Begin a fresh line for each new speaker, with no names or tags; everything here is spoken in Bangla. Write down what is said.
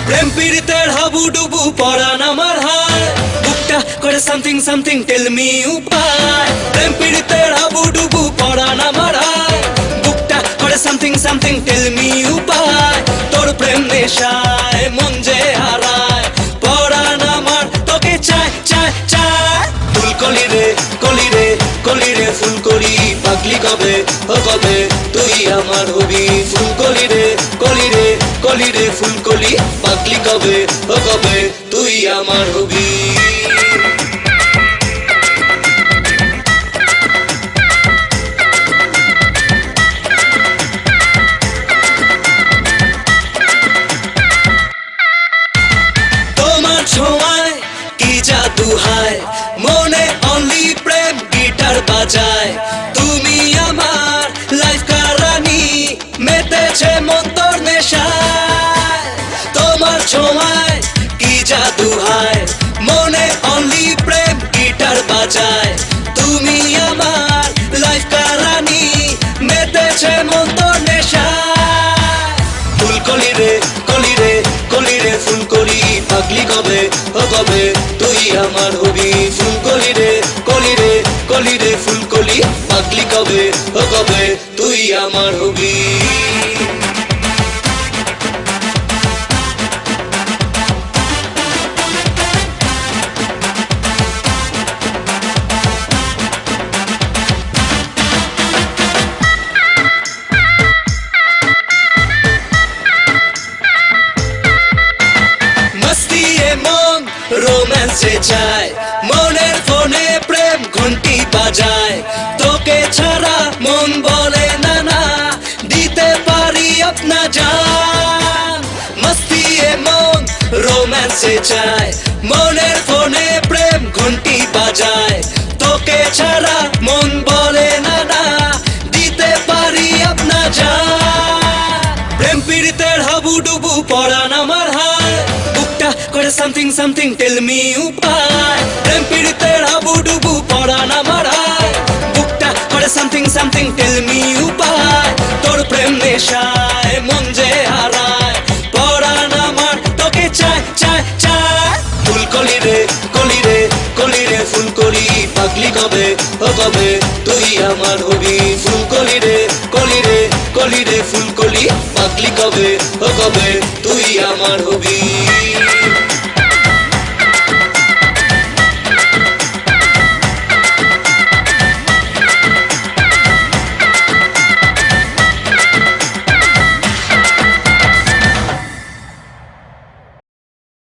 প্রেম পীড়িতের হাবুডুবু পরান আমার হায় বুকটা করে সামথিং সামথিং টেল মি উপায় প্রেম পীড়িতের হাবুডুবু পরান আমার হায় বুকটা করে সামথিং সামথিং টেল মি উপায় তোর প্রেম নেশায় মন যে হারায় পরান আমার তোকে চায় চায় চায় ফুলকলি রে কলি রে কলি রে ফুলকলি পাগলি কবে ও কবে তুই আমার হবি ফুলকলি রে কলি রে কলি রে ফুলকলি পাগলি কবে ও কবে তুই আমার হবি তোমার ছোঁয়ায় কি জাদু হায় মনে অনলি প্রেম গিটার বাজায় তুমি আমার লাইফ কারানি মেতেছে মন তোর নেশায় তোমার ছোঁয়ায় কি জাদু হায় মনে অনলি প্রেম গিটার বাজায় তুমি আমার লাইফ কারানি মেতেছে মন তোর নেশায় ফুলকলি রে কলি রে কলি রে ফুলকলি পাগলি কবে ও কবে তুই আমার হবি ফুলকলি রে কলি রে কলি রে ফুলকলি পাগলি কবে ও কবে তুই আমার হবি মস্তি এ মন রোম্যান্স চায় মনের ফোনে প্রেম ঘন্টি বাজায় তোকে ছাড়া মন বলে না না দিতে পারি আপনা জান মস্তি এ মন রোম্যান্স চায় মনের ফোনে প্রেম ঘন্টি বাজায় তোকে ছাড়া মন বলে না না দিতে পারি আপনা জান প্রেম পীড়িতের হাবুডুবু পরান আমার হায় বুকটা করে সামথিং সামথিং টেল মি উপায় প্রেম পীড়িতের হাবুডুবু পরান আমার হায় বুকটা করে সামথিং সামথিং টেল মি উপায় তোর প্রেম নেশায় মন যে হারায় পরান আমার তোকে চায় চায় চায় ফুলকলি রে কলি রে কলি রে ফুলকলি পাগলি কবে ও কবে তুই আমার হবি ফুলকলি রে কলি রে কলি রে ফুলকলি পাগলি কবে ও কবে তুই আমার হবি